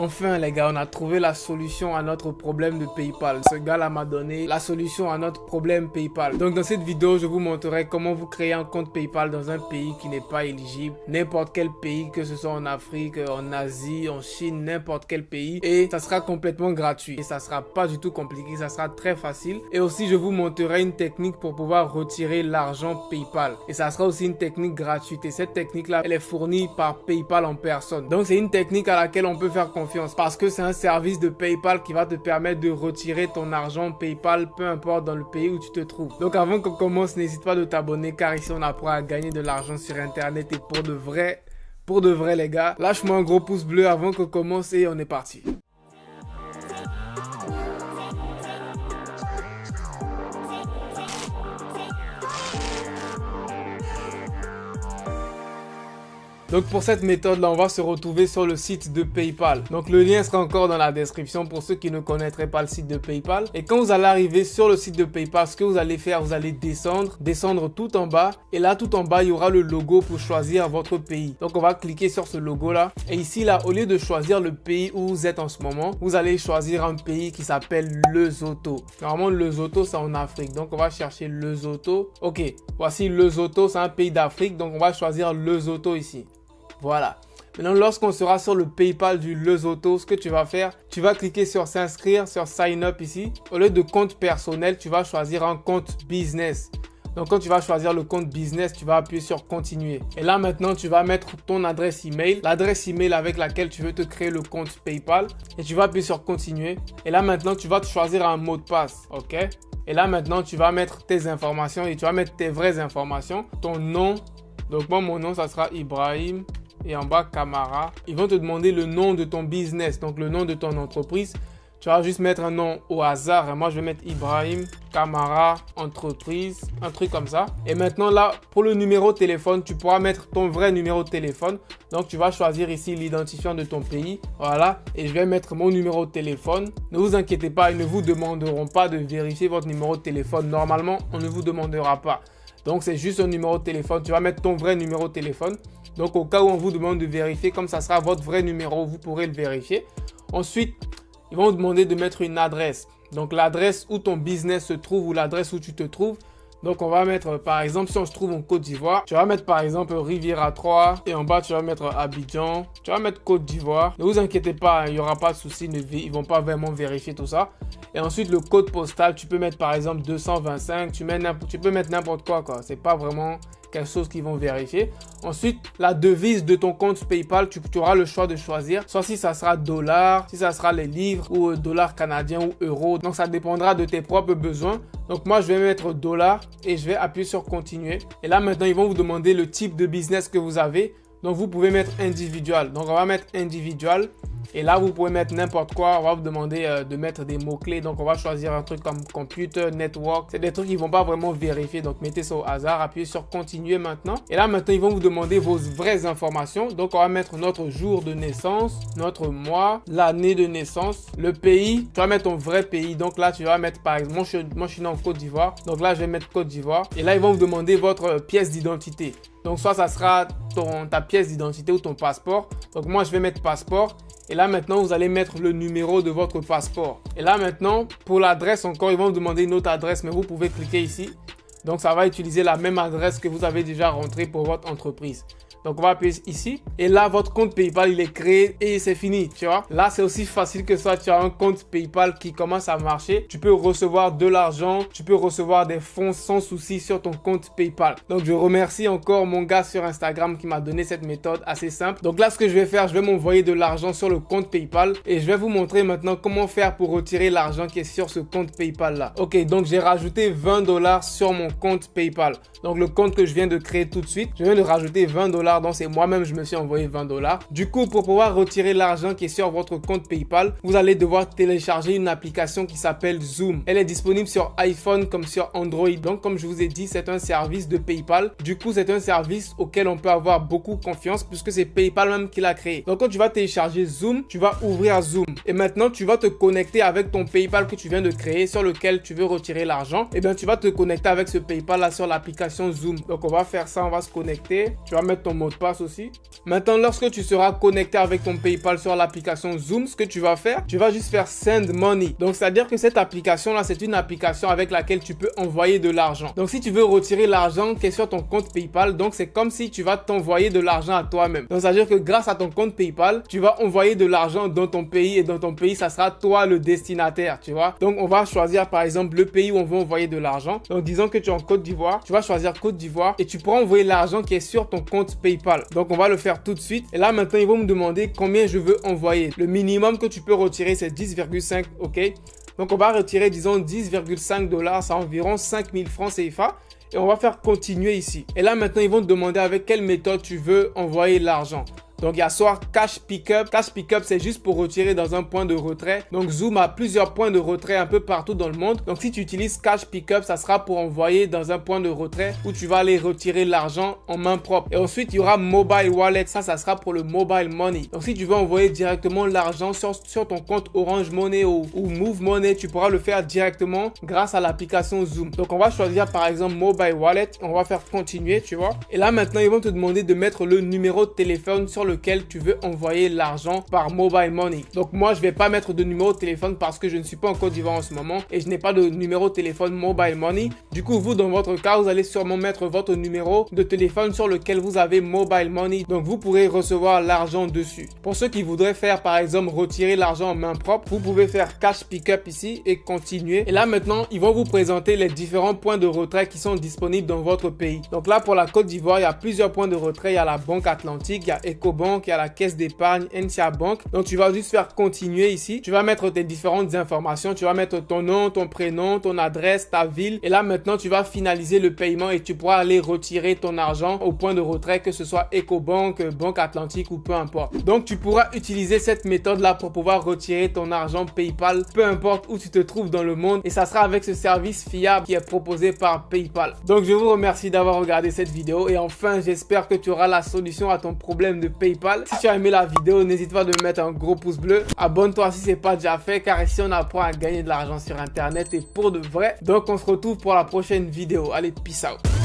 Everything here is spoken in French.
Enfin les gars, on a trouvé la solution à notre problème de PayPal. Ce gars-là m'a donné la solution à notre problème PayPal. Donc dans cette vidéo, je vous montrerai comment vous créer un compte PayPal dans un pays qui n'est pas éligible. N'importe quel pays, que ce soit en Afrique, en Asie, en Chine, n'importe quel pays. Et ça sera complètement gratuit. Et ça sera pas du tout compliqué, ça sera très facile. Et aussi, je vous montrerai une technique pour pouvoir retirer l'argent PayPal. Et ça sera aussi une technique gratuite. Et cette technique-là, elle est fournie par PayPal en personne. Donc c'est une technique à laquelle on peut faire confiance. Parce que c'est un service de PayPal qui va te permettre de retirer ton argent PayPal, peu importe dans le pays où tu te trouves. Donc avant qu'on commence, n'hésite pas de t'abonner car ici on apprend à gagner de l'argent sur internet et pour de vrai les gars. Lâche-moi un gros pouce bleu avant qu'on commence et on est parti. Donc pour cette méthode là, on va se retrouver sur le site de PayPal. Donc le lien sera encore dans la description pour ceux qui ne connaîtraient pas le site de PayPal. Et quand vous allez arriver sur le site de PayPal, ce que vous allez faire, vous allez descendre tout en bas. Et là tout en bas, il y aura le logo pour choisir votre pays. Donc on va cliquer sur ce logo là. Et ici là, au lieu de choisir le pays où vous êtes en ce moment, vous allez choisir un pays qui s'appelle Lesotho. Normalement Lesotho c'est en Afrique. Donc on va chercher Lesotho. Ok, voici Lesotho, c'est un pays d'Afrique. Donc on va choisir Lesotho ici. Voilà. Maintenant, lorsqu'on sera sur le PayPal du Lesotho, ce que tu vas faire, tu vas cliquer sur s'inscrire, sur sign up ici. Au lieu de compte personnel, tu vas choisir un compte business. Donc, quand tu vas choisir le compte business, tu vas appuyer sur continuer. Et là, maintenant, tu vas mettre ton adresse email, l'adresse email avec laquelle tu veux te créer le compte PayPal. Et tu vas appuyer sur continuer. Et là, maintenant, tu vas te choisir un mot de passe. OK? Et là, maintenant, tu vas mettre tes informations et tu vas mettre tes vraies informations. Ton nom. Donc, moi, mon nom, ça sera Ibrahim. Et en bas, Camara. Ils vont te demander le nom de ton business, donc le nom de ton entreprise. Tu vas juste mettre un nom au hasard. Et moi, je vais mettre Ibrahim Camara entreprise, un truc comme ça. Et maintenant, là, pour le numéro de téléphone, tu pourras mettre ton vrai numéro de téléphone. Donc, tu vas choisir ici l'identifiant de ton pays. Voilà. Et je vais mettre mon numéro de téléphone. Ne vous inquiétez pas, ils ne vous demanderont pas de vérifier votre numéro de téléphone. Normalement, on ne vous demandera pas. Donc, c'est juste un numéro de téléphone. Tu vas mettre ton vrai numéro de téléphone. Donc, au cas où on vous demande de vérifier, comme ça sera votre vrai numéro, vous pourrez le vérifier. Ensuite, ils vont vous demander de mettre une adresse. Donc, l'adresse où ton business se trouve ou l'adresse où tu te trouves. Donc, on va mettre, par exemple, si on se trouve en Côte d'Ivoire, tu vas mettre, par exemple, Riviera 3. Et en bas, tu vas mettre Abidjan. Tu vas mettre Côte d'Ivoire. Ne vous inquiétez pas, il n'y aura pas de souci. Ils ne vont pas vraiment vérifier tout ça. Et ensuite, le code postal, tu peux mettre, par exemple, 225. Tu peux mettre n'importe quoi. C'est pas vraiment quelque chose qu'ils vont vérifier. Ensuite, la devise de ton compte PayPal, tu auras le choix de choisir. Soit si ça sera dollar, si ça sera les livres ou dollars canadiens ou euros. Donc, ça dépendra de tes propres besoins. Donc, moi, je vais mettre dollar et je vais appuyer sur continuer. Et là, maintenant, ils vont vous demander le type de business que vous avez. Donc, vous pouvez mettre individual. Donc, on va mettre individual. Et là, vous pouvez mettre n'importe quoi. On va vous demander de mettre des mots-clés. Donc, on va choisir un truc comme computer, network. C'est des trucs qu'ils ne vont pas vraiment vérifier. Donc, mettez ça au hasard. Appuyez sur continuer maintenant. Et là, maintenant, ils vont vous demander vos vraies informations. Donc, on va mettre notre jour de naissance, notre mois, l'année de naissance, le pays. Tu vas mettre ton vrai pays. Donc, là, tu vas mettre, par exemple, moi, je suis né en Côte d'Ivoire. Donc, là, je vais mettre Côte d'Ivoire. Et là, ils vont vous demander votre pièce d'identité. Donc, soit ça sera ta pièce d'identité ou ton passeport. Donc, moi, je vais mettre passeport. Et là, maintenant, vous allez mettre le numéro de votre passeport. Et là, maintenant, pour l'adresse encore, ils vont vous demander une autre adresse, mais vous pouvez cliquer ici. Donc, ça va utiliser la même adresse que vous avez déjà rentrée pour votre entreprise. Donc, on va appuyer ici. Et là, votre compte PayPal, il est créé et c'est fini, tu vois. Là, c'est aussi facile que ça. Tu as un compte PayPal qui commence à marcher. Tu peux recevoir de l'argent. Tu peux recevoir des fonds sans souci sur ton compte PayPal. Donc, je remercie encore mon gars sur Instagram qui m'a donné cette méthode assez simple. Donc là, ce que je vais faire, je vais m'envoyer de l'argent sur le compte PayPal. Et je vais vous montrer maintenant comment faire pour retirer l'argent qui est sur ce compte PayPal là. Ok, donc j'ai rajouté 20 $ sur mon compte PayPal. Donc, le compte que je viens de créer tout de suite, je viens de rajouter 20 $. Donc, c'est moi-même, je me suis envoyé 20 $. Du coup, pour pouvoir retirer l'argent qui est sur votre compte PayPal, vous allez devoir télécharger une application qui s'appelle Zoom. Elle est disponible sur iPhone comme sur Android. Donc, comme je vous ai dit, c'est un service de PayPal. Du coup, c'est un service auquel on peut avoir beaucoup confiance puisque c'est PayPal même qui l'a créé. Donc, quand tu vas télécharger Zoom, tu vas ouvrir Zoom. Et maintenant, tu vas te connecter avec ton PayPal que tu viens de créer sur lequel tu veux retirer l'argent. Et bien, tu vas te connecter avec ce PayPal là sur l'application Zoom. Donc, on va faire ça, on va se connecter. Tu vas mettre ton mot de passe aussi. Maintenant, lorsque tu seras connecté avec ton PayPal sur l'application Zoom, ce que tu vas faire, tu vas juste faire Send Money. Donc, c'est-à-dire que cette application-là, c'est une application avec laquelle tu peux envoyer de l'argent. Donc, si tu veux retirer l'argent qui est sur ton compte PayPal, donc c'est comme si tu vas t'envoyer de l'argent à toi-même. Donc, c'est-à-dire que grâce à ton compte PayPal, tu vas envoyer de l'argent dans ton pays et dans ton pays, ça sera toi le destinataire, tu vois. Donc, on va choisir par exemple le pays où on veut envoyer de l'argent. Donc, disons que tu es en Côte d'Ivoire, tu vas choisir Côte d'Ivoire et tu pourras envoyer l'argent qui est sur ton compte PayPal. Donc, on va le faire tout de suite. Et là, maintenant, ils vont me demander combien je veux envoyer. Le minimum que tu peux retirer, c'est 10,5, ok. Donc, on va retirer, disons, 10,5 $, c'est environ 5000 francs CFA. Et on va faire continuer ici. Et là, maintenant, ils vont te demander avec quelle méthode tu veux envoyer l'argent. Donc, il y a soit Cash Pickup. Cash Pickup, c'est juste pour retirer dans un point de retrait. Donc, Zoom a plusieurs points de retrait un peu partout dans le monde. Donc, si tu utilises Cash Pickup, ça sera pour envoyer dans un point de retrait où tu vas aller retirer l'argent en main propre. Et ensuite, il y aura Mobile Wallet. Ça sera pour le Mobile Money. Donc, si tu veux envoyer directement l'argent sur ton compte Orange Money ou Move Money, tu pourras le faire directement grâce à l'application Zoom. Donc, on va choisir par exemple Mobile Wallet. On va faire continuer, tu vois. Et là, maintenant, ils vont te demander de mettre le numéro de téléphone sur lequel tu veux envoyer l'argent par Mobile Money. Donc moi, je vais pas mettre de numéro de téléphone parce que je ne suis pas en Côte d'Ivoire en ce moment et je n'ai pas de numéro de téléphone Mobile Money. Du coup, vous, dans votre cas, vous allez sûrement mettre votre numéro de téléphone sur lequel vous avez Mobile Money. Donc, vous pourrez recevoir l'argent dessus. Pour ceux qui voudraient faire, par exemple, retirer l'argent en main propre, vous pouvez faire Cash Pickup ici et continuer. Et là, maintenant, ils vont vous présenter les différents points de retrait qui sont disponibles dans votre pays. Donc là, pour la Côte d'Ivoire, il y a plusieurs points de retrait. Il y a la Banque Atlantique, il y a Ecobank, il y a la caisse d'épargne NCA Bank. Donc tu vas juste faire continuer ici. Tu vas mettre tes différentes informations. Tu vas mettre ton nom, ton prénom, ton adresse, ta ville. Et là maintenant tu vas finaliser le paiement et tu pourras aller retirer ton argent au point de retrait, que ce soit Ecobank, Banque Atlantique ou peu importe. Donc tu pourras utiliser cette méthode là pour pouvoir retirer ton argent PayPal, peu importe où tu te trouves dans le monde. Et ça sera avec ce service fiable qui est proposé par PayPal. Donc je vous remercie d'avoir regardé cette vidéo et enfin j'espère que tu auras la solution à ton problème de PayPal. Si tu as aimé la vidéo, n'hésite pas de me mettre un gros pouce bleu. Abonne-toi si ce n'est pas déjà fait, car ici on apprend à gagner de l'argent sur internet et pour de vrai. Donc on se retrouve pour la prochaine vidéo. Allez, peace out.